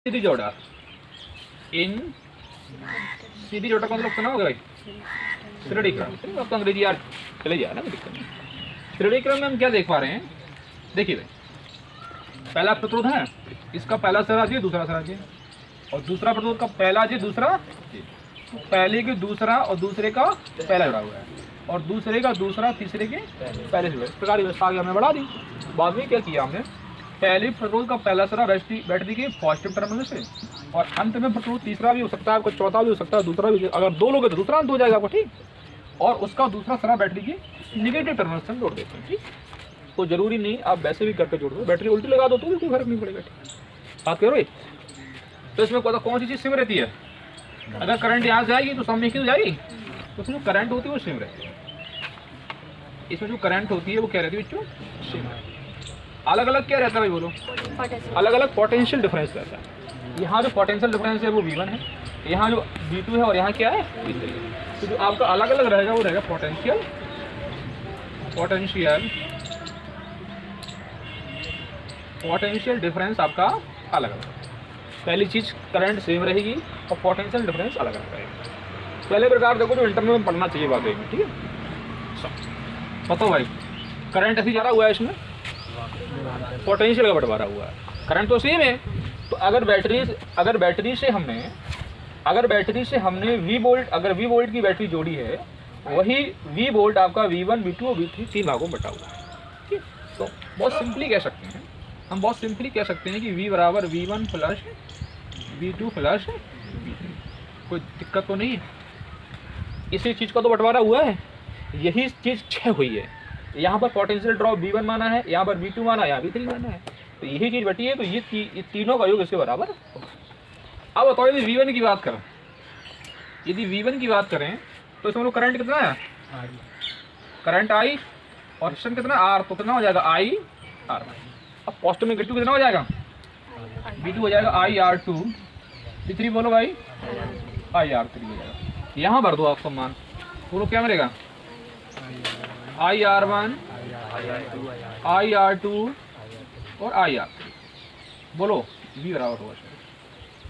सीधी जोड़ा, इन सीधी जोड़ा का मतलब सुना होगा भाई, श्रेणी क्रम। आपको अंग्रेजी यार चले जाए ना, दिक्कत नहीं। श्रेणी क्रम में हम क्या देख पा रहे हैं, देखिए भाई, पहला प्रतिरोध है, इसका पहला सिरा जी दूसरा सिरा जी, और दूसरा प्रतिरोध का पहला जी दूसरा जी, तो पहले के दूसरा और दूसरे का पहला जुड़ा हुआ है, और दूसरे का दूसरा तीसरे के पहले जुड़ा है। इस प्रकार व्यवस्था आगे हमने बढ़ा दी। बाद में क्या किया हमने, पहले प्रतिरोध का पहला सिरा बैटरी के पॉजिटिव टर्मिनल से, और अंत में प्रतिरोध तीसरा भी हो सकता है आपको, चौथा भी हो सकता है, दूसरा भी, अगर दो लोग तो दूसरा अंत हो जाएगा आपको, ठीक। और उसका दूसरा सिरा बैटरी की निगेटिव टर्मिनल से हम जोड़ देते हैं, ठीक। तो जरूरी नहीं आप वैसे भी करके जोड़ दो, बैटरी उल्टी लगा दो तो भी कोई फर्क नहीं पड़ेगा, ठीक। बात करो। तो इसमें कौन सी चीज़ सिम रहती है, अगर करंट यहाँ से आएगी तो सामने क्यों जाएगी, तो उसमें जो करंट होती है वो सिम रहती है। इसमें जो करंट होती है वो क्या रहती है बच्चों, सिम। अलग अलग क्या रहता है भाई बोलो, अलग अलग पोटेंशियल डिफरेंस रहता है। यहाँ जो पोटेंशियल डिफरेंस है वो V1 है, यहाँ जो V2 है, और यहाँ क्या है V3 है। तो जो आपका अलग अलग रहेगा वो रहेगा पोटेंशियल डिफरेंस आपका अलग अलग। पहली चीज़ करंट सेम रहेगी और पोटेंशियल डिफरेंस अलग अलग रहेगा। पहले प्रकार देखो जो इंटरनल में पढ़ना चाहिए वाकई में, ठीक है। बताओ भाई, करंट ऐसी जा रहा हुआ है, इसमें पोटेंशियल का बंटवारा हुआ है, करंट तो सेम है। तो अगर बैटरी से हमने V वोल्ट, अगर V वोल्ट की बैटरी जोड़ी है, वही V वोल्ट आपका V1 V2 और V3 तीन भागों में बटा हुआ है, ठीक। तो बहुत सिंपली कह सकते हैं कि V बराबर V1 plus V2 plus V3। कोई दिक्कत तो नहीं है, इसी चीज़ का तो बंटवारा हुआ है, यही चीज़ 6 हुई है। यहाँ पर पोटेंशियल ड्रॉप V1 माना है, यहाँ पर V2 माना है, यहाँ V3 माना है, तो यही चीज़ बटी है। तो ये तीनों का योग इसके बराबर होगा। अब बताओ यदि V1 की बात करें, तो इसमें करंट कितना है, करंट I, और रेजिस्टेंस कितना R, तो कितना हो जाएगा I R। अब पॉजिटिव में नेगेटिव कितना हो जाएगा, V2 हो जाएगा IR2, V3 बोलो भाई IR3 हो जाएगा। यहाँ भर दो आप सम्मान, बोलो क्या मिलेगा, IR1 IR2 और IR3, बोलो V बराबर होगा।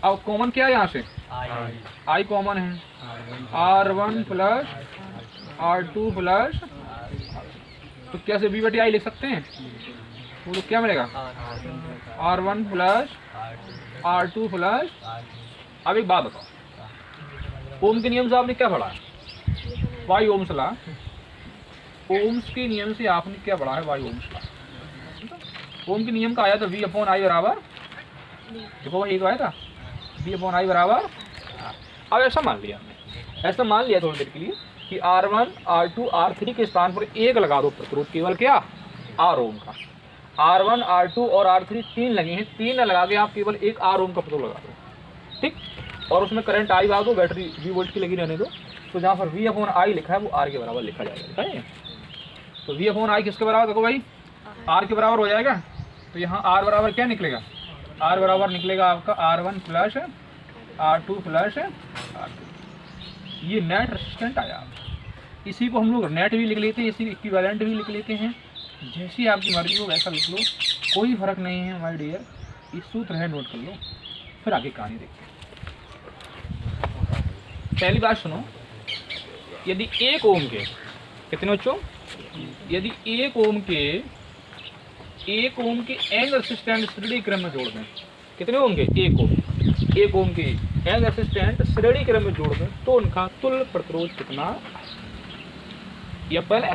अब कॉमन क्या है यहाँ से, I कॉमन है, R1 प्लस R2 प्लस, तो कैसे V बटी I लिख सकते हैं, तो क्या मिलेगा R1 प्लस R2 प्लस। अब एक बात बताओ, ओम के नियम से आपने क्या पढ़ा है, वाई ओम्स लॉ। ओम्स के नियम से आपने क्या पढ़ा है, वाई ओम्स लॉ। ओम के नियम का आया था V अपॉन I बराबर, देखो एक आया था V अपॉन I बराबर। अब ऐसा मान लिया थोड़ी देर के लिए कि R1 R2 R3 के स्थान पर एक लगा दो प्रतिरोध, केवल क्या R ओम का। R1 R2 और R3 तीन लगे हैं, तीन लगा के आप केवल एक R ओम का प्रतिरोध लगा दो, ठीक। और उसमें करंट I भाग दो, बैटरी V वोल्ट की लगी रहने दो, तो जहाँ पर V अपॉन I लिखा है वो R के बराबर लिखा जाएगा, ठीक है। तो V अपॉन I किसके बराबर, देखो भाई R के बराबर हो जाएगा। तो यहाँ R बराबर क्या निकलेगा, R बराबर निकलेगा आपका R1 plus R2 plus R3। ये नेट रेजिस्टेंट आया। इसी को हम लोग नेट भी लिख लेते हैं, इसी इक्विवेलेंट भी लिख लेते हैं, जैसी आपकी मर्जी हो वैसा लिख लो, कोई फर्क नहीं है माय डियर। इस सूत्र है, नोट कर लो, फिर आगे कहानी देखते हैं। पहली बात सुनो, यदि 1 ओम के कितने बच्चों, यदि 1 ओम के n रेसिस्टेंट श्रेणी क्रम में जोड़ दें, कितने ओम के 1 ओम के n रेसिस्टेंट श्रेणी क्रम में जोड़ दें, तो उनका तुल्य प्रतिरोध कितना। या पहला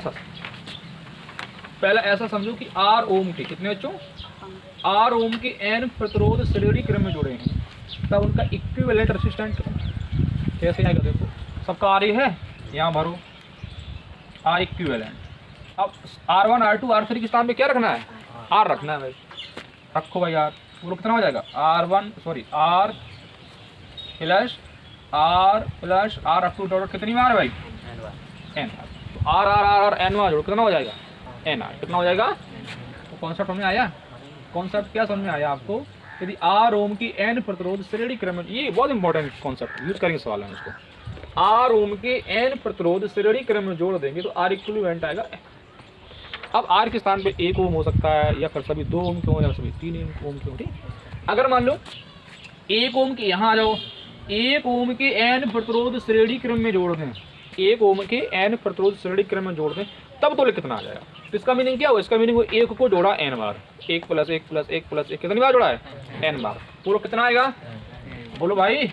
ऐसा समझो कि R ओम के कितने बच्चों, R ओम के n प्रतिरोध श्रेणी क्रम में जोड़े हैं, तब उनका इक्विवेलेंट रेसिस्टेंट कितना। कैसे आएगा देखो, सबका R है, यहाँ भरो R इक्विवेलेंट। अब R1 R2 R3 के स्थान पे क्या रखना है, R रखना है भाई, रखो भाई R। वो कितना हो जाएगा R plus R up to total कितनी बार है भाई, n। तो R n जोड़ कितना हो जाएगा NR, कितना हो जाएगा। तो कॉन्सेप्ट हमें आया, कॉन्सेप्ट क्या समझ में आया आपको, यदि R ओम की n प्रतिरोध श्रेणी क्रम में, ये बहुत इंपॉर्टेंट कॉन्सेप्ट यूज करेंगे सवाल में इसको, R ओम के n प्रतिरोध श्रेणी क्रम में जोड़ देंगे तो R इक्विवेलेंट आएगा। अब R के स्थान पे 1 ओम हो सकता है, या फिर सभी 2 ओम के हो, या सभी 3 ओम के हो, ठीक। अगर मान लो 1 ओम के, यहाँ आ जाओ, 1 ओम के n प्रतिरोध श्रेणी क्रम में जोड़ दें, 1 ओम के n प्रतिरोध श्रेणी क्रम में जोड़ दें, तब तो कितना आ जाएगा। तो इसका मीनिंग क्या हो, इसका मीनिंग 1 को जोड़ा n बार, 1 + 1 + 1 + 1 कितनी बार जोड़ा है, n बार, पूरा कितना आएगा बोलो भाई,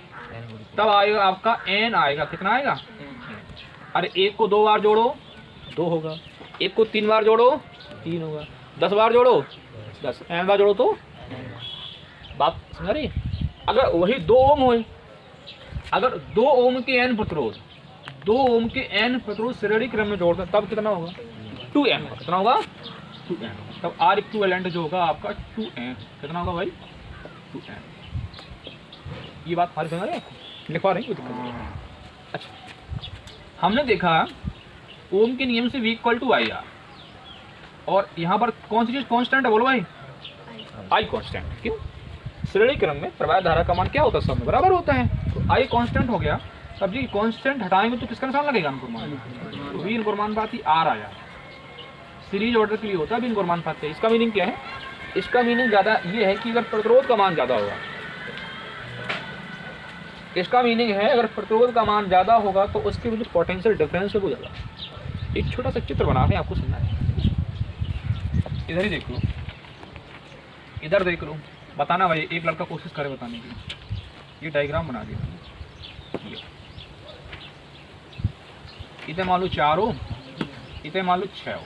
तब आएगा आपका n आएगा, कितना आएगा, अरे 1 को 2 बार जोड़ो 2 होगा, 1 को 3 बार जोड़ो 3 होगा, 10 बार जोड़ो 10, n बार जोड़ो तो बात समझ रही। अगर वही 2 ओम हो, अगर 2 ओम के n प्रतिरोध, 2 ओम के n प्रतिरोध श्रेणी क्रम में जोड़ते हैं तब कितना होगा 2n, कितना होगा 2n, तब R इक्विवेलेंट जो होगा आपका 2n, कितना होगा भाई 2n। ये बात हमारी समझ रहे हैं, लिखवा रहे हैं कोई दिक्कत नहीं। अच्छा, हमने देखा ओम के नियम से V = IR, और यहाँ पर कौन सी चीज कांस्टेंट है बोलो भाई, I कांस्टेंट। क्यों, श्रेणी क्रम में प्रवाह धारा का मान क्या होता है, सब में बराबर होता है, तो I कांस्टेंट हो गया। अब जी कांस्टेंट हटाएंगे तो किसका निशान लगेगा, अनुक्रमान, तो V अनुक्रमानुपाती R आया, सीरीज ऑर्डर के लिए होता है V अनुक्रमानुपाती। इसका मीनिंग क्या है, इसका मीनिंग ज़्यादा ये है कि अगर प्रतिरोध का मान ज़्यादा होगा, इसका मीनिंग है अगर प्रतिरोध का मान ज़्यादा होगा तो उसके जो पोटेंशियल डिफरेंस है वो ज़्यादा। एक छोटा सा चित्र बना रहे हैं आपको समझना है, इधर ही देख लो, इधर देख लो, बताना भाई, एक लड़का कोशिश करे बताने की। ये डायग्राम बना दिया, इतने मान लो 4 हो, इतने मान लो 6 हो।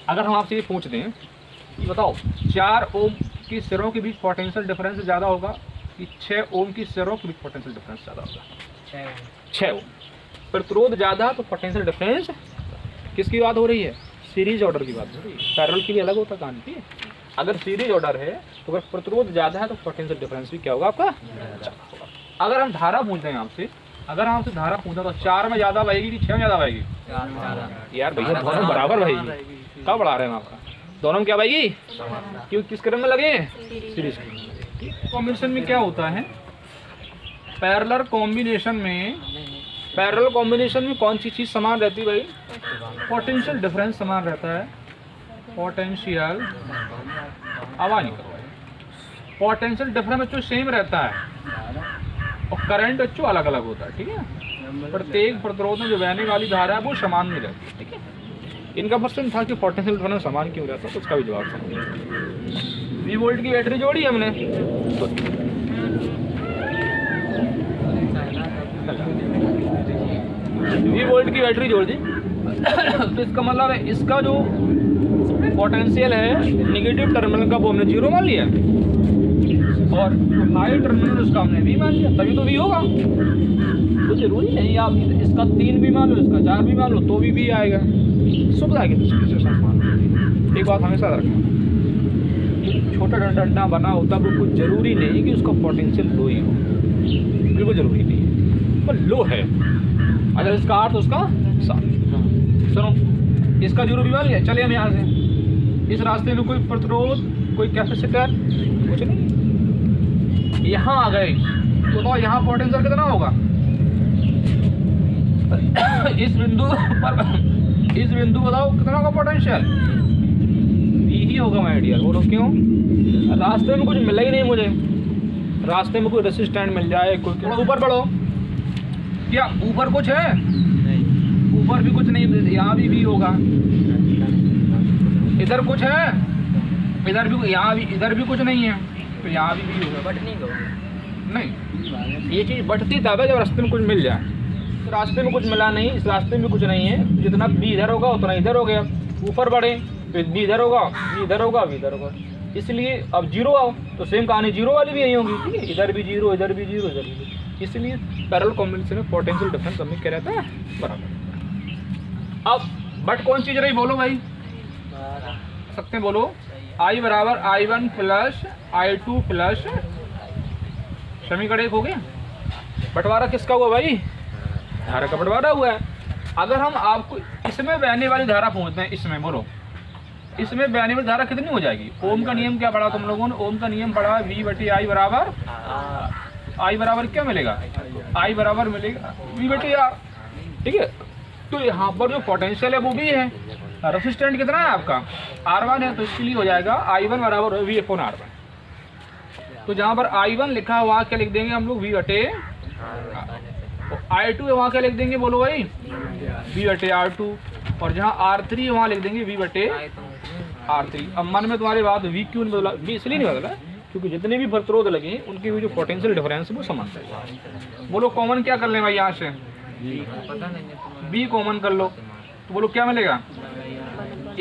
अगर हम आपसे ये पूछ दें कि बताओ 4 ओम की सिरों के बीच पोटेंशियल डिफरेंस ज़्यादा होगा कि 6 ओम की सिरों के बीच पोटेंशियल डिफरेंस ज़्यादा होगा, 6 ओम। प्रतिरोध ज़्यादा तो पोटेंशियल डिफरेंस किसकी बात हो रही है, सीरीज ऑर्डर की बात हो रही है, पैरेलल के लिए अलग होता कहानी थी। अगर सीरीज ऑर्डर है तो अगर प्रतिरोध ज़्यादा है तो पोटेंशियल डिफरेंस भी क्या होगा आपका ज़्यादा होगा। अगर हम धारा पूछ रहे हैं आपसे, अगर हम आपसे धारा पूछा तो 4 में ज़्यादा बहेगी कि 6 में ज़्यादा बहेगी, यार भैया दोनों बराबर बहेगी, कब बढ़ा रहे हैं आपका, दोनों में क्या बहेगी, क्योंकि किस क्रम में लगे, सीरीज कॉम्बिनेशन में क्या होता है, पैरेलल कॉम्बिनेशन में कौन सी चीज़ समान रहती है भाई, पोटेंशियल डिफरेंस समान रहता है, पोटेंशियल आवाज़ नहीं करो, पोटेंशियल डिफरेंस बच्चों सेम रहता है और करंट बच्चों अलग अलग होता है, ठीक है। प्रत्येक प्रतिरोध में जो बहने वाली धारा है वो समान नहीं रहती, ठीक है। इनका प्रश्न था कि पोटेंशियल डिफरेंस समान क्यों रहता है, तो उसका भी जवाब समझिए। 20 वोल्ट की बैटरी जोड़ी हमने, तो 20 वोल्ट की बैटरी जोड़ दी तो इसका मतलब है इसका जो पोटेंशियल है नेगेटिव टर्मिनल का वो हमने 0 मान लिया और हाई टर्मिनल उसका हमने V मान लिया, तभी तो V होगा। तो जरूरी नहीं आप इसका 3 भी मान लो, इसका 4 भी मान लो तो भी V आएगा, सुविधा की दृष्टि से मान लो। एक बात हमेशा रखना, छोटा डंडा बना होता है वो कुछ जरूरी नहीं कि उसका पोटेंशियल लो ही हो, बिल्कुल जरूरी नहीं है, पर लो है अगर इसका अर्थ उसका साथ। सुनो, इसका 0 भी मान लिया, चले हम यहाँ से, इस रास्ते में कोई प्रतिरोध, कोई कैपेसिटर कुछ नहीं, यहाँ आ गए तो यहाँ पोटेंशियल कितना होगा, इस बिंदु बताओ कितना होगा पोटेंशियल, ही होगा माय डियर। बोलो क्यों, रास्ते में कुछ मिला ही नहीं मुझे, रास्ते में कोई रेसिस्टेंट मिल जाए, कोई ऊपर बढ़ो, क्या ऊपर कुछ है, ऊपर भी कुछ नहीं, यहाँ भी होगा, इधर कुछ है, इधर भी, यहाँ भी, इधर भी कुछ नहीं है तो यहाँ भी होगा, बट नहीं, ये चीज़ बढ़ती तब है जब रास्ते में कुछ मिल जाए। तो रास्ते में कुछ मिला नहीं, इस रास्ते में कुछ नहीं है, जितना भी इधर होगा उतना इधर हो गया, ऊपर बढ़े तो भी इधर होगा, भी इधर होगा, भी इधर होगा, इसलिए अब 0 आओ तो सेम कहानी 0 वाली भी यही होगी, ठीक है, इधर भी 0, इधर भी 0, इधर भी 0, इसलिए पैरेलल कॉम्बिनेशन में पोटेंशियल डिफरेंस हमें क्या रहता है बराबर। अब बट कौन चीज़ रही बोलो भाई, सकते हैं बोलो, I बराबर I1 प्लस I2 प्लस समीकरण 1 हो गया। बंटवारा किसका हुआ भाई, धारा का बंटवारा हुआ है। अगर हम आपको इसमें बहने वाली धारा पूछते हैं, इसमें बोलो, इसमें बहने वाली धारा कितनी हो जाएगी, ओम का नियम क्या पढ़ा तुम लोगों ने, ओम का नियम पढ़ा V/I बराबर, I बराबर क्या मिलेगा, I बराबर मिलेगा V/R, ठीक है। तो यहाँ पर जो पोटेंशियल है वो भी है, रेसिस्टेंट कितना है आपका R1 है, तो इसके लिए हो जाएगा I1 बराबर V/R1। तो जहाँ पर I1 लिखा है वहाँ क्या लिख देंगे हम लोग, V बटे I2 है वहाँ क्या लिख देंगे बोलो भाई, V बटे R2। और जहाँ R3 है वहाँ लिख देंगे V बटे R3। अब मन में तुम्हारी बात V क्यों नहीं बदला, V इसलिए नहीं बदला क्योंकि जितने भी प्रतिरोध लगे उनके भी जो पोटेंशियल डिफरेंस है वो समान है। बोलो कॉमन क्या कर लें भाई, यहाँ से B कॉमन कर लो तो बोलो क्या मिलेगा,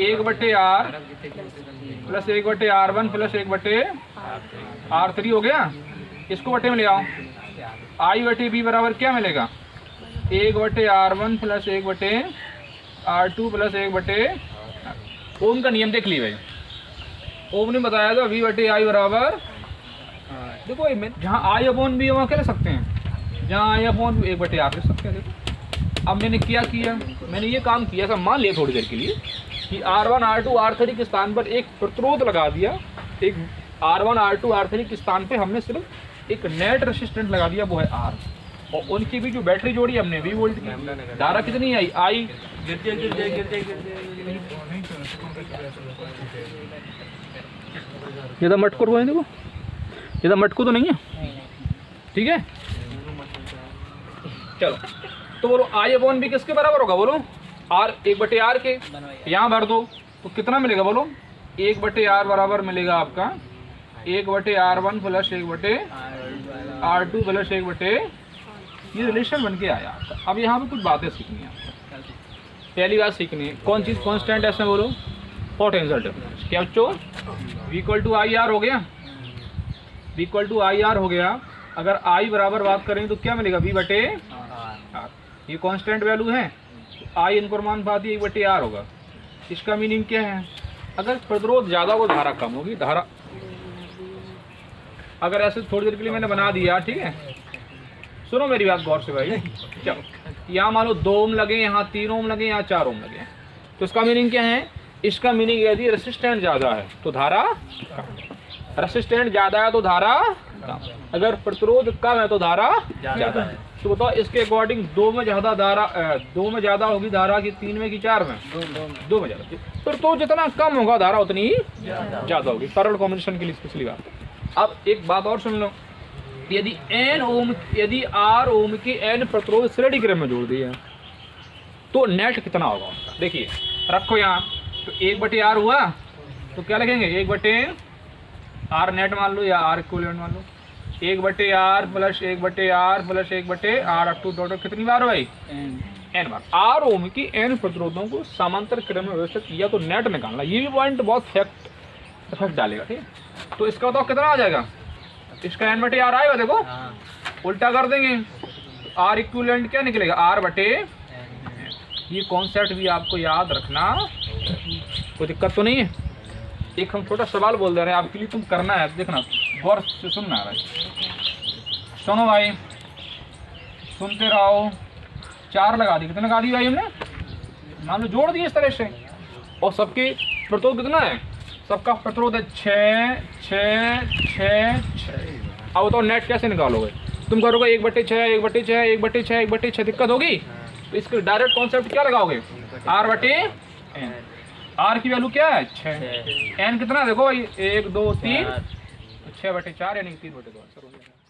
1 बटे R प्लस 1 बटे R1 प्लस 1 बटे R3 हो गया। इसको बटे में ले आओ, I बटे B बराबर क्या मिलेगा, 1 बटे R1 प्लस 1 बटे R2 प्लस 1 बटे। ओम का नियम देख ली भाई, ओम ने बताया था V बटे I बराबर, देखो जहाँ I अपॉन B वहाँ क्या ले सकते हैं, जहाँ I अपॉन 1 बटे R ले सकते हैं। देखो अब मैंने क्या किया, मैंने ये काम किया, सब मान लिया थोड़ी देर के लिए कि R1 R2 R3 के स्थान पर एक प्रतिरोध लगा दिया, एक R1 R2 R3 के स्थान पे हमने सिर्फ एक नेट रेसिस्टेंट लगा दिया, वो है R। और उनकी भी जो बैटरी जोड़ी हमने 20 वोल्ट की, धारा कितनी आई, आई ज़्यादा मटको हुआ है, देखो ज़्यादा मटको तो नहीं है, ठीक है। चलो तो बोलो I अपॉन B किसके बराबर होगा, बोलो R 1 बटे R के, यहाँ भर दो तो कितना मिलेगा, बोलो 1 बटे R बराबर मिलेगा आपका 1 बटे R1 प्लस 1 बटे R2 प्लस 1 बटे, ये रिलेशन बन के आया आपका। अब यहाँ पे कुछ बातें सीखनी है आपको। पहली बात सीखनी है, कौन चीज़ कांस्टेंट है इसमें, बोलो पोटेंशियल डिफरेंस। क्या बच्चों, V equal to I R हो गया, V equal to I R हो गया। अगर I बराबर बात करें तो क्या मिलेगा, V बटे R। ये कांस्टेंट वैल्यू है, I इनको समानुपाती 1 बटे R होगा। इसका मीनिंग क्या है, अगर प्रतिरोध ज़्यादा हो धारा कम होगी। धारा अगर ऐसे थोड़ी देर के लिए मैंने बना दिया, ठीक है, सुनो मेरी बात गौर से भाई। चलो यहाँ मान लो 2 ओम लगे, यहाँ 3 ओम लगे, यहाँ 4 ओम लगे, तो इसका मीनिंग क्या है, इसका मीनिंग यदि रेसिस्टेंट ज़्यादा है तो धारा कम, रेसिस्टेंट ज़्यादा है तो धारा कम, अगर प्रतिरोध कम है तो धारा ज़्यादा है। तो बताओ इसके अकॉर्डिंग 2 में ज़्यादा धारा, 2 में ज़्यादा होगी धारा कि 3 में कि 4 में, 2 में ज़्यादा। तो जितना कम होगा धारा उतनी ही ज़्यादा होगी, पैरेलल कॉम्बिनेशन के लिए स्पेशली बात। अब एक बात और सुन लो, यदि n ओम, यदि R ओम के n प्रतिरोध श्रेणी क्रम में जोड़ दिए तो नेट कितना होगा उनका, देखिए रखो यहाँ। तो 1 बटे R हुआ तो क्या लिखेंगे, 1 बटे R नेट मान लो या R इक्विवेलेंट मान लो, 1 बटे R प्लस 1 बटे R प्लस 1 बटे R अप टू टोटल कितनी बार भाई, n बार। R ओम की n प्रतिरोधों को समांतर क्रम में व्यवस्थित किया तो नेट निकालना, ये भी पॉइंट बहुत इफेक्ट डालेगा, ठीक है। तो इसका बताओ कितना आ जाएगा, इसका n बटे R आएगा, देखो उल्टा कर देंगे तो R इक्विवेलेंट क्या निकलेगा, R बटे। ये कॉन्सेप्ट भी आपको याद रखना, कोई दिक्कत तो नहीं है। एक हम छोटा सवाल बोल दे रहे हैं आपके लिए, तुम करना है, देखना गौर से सुनना है भाई। सुनो भाई, सुनते रहो। 4 लगा दी, कितने लगा दी भाई हमने, मान लो जोड़ दिए इस तरह से। और सबके प्रतिरोध कितना है, सबका प्रतिरोध है 6 6 6 6। अब बताओ नेट कैसे निकालोगे, तुम करोगे 1 बटे 6 1 बटे 6 1 बटे 6 1 बटे 6, दिक्कत होगी। तो इसके डायरेक्ट कॉन्सेप्ट क्या लगाओगे, R बटे n। R की वैल्यू क्या है 6, n कितना देखो भाई 1 2 3, 6 बटे 4 यानी 3 बटे 2 आंसर हो गया।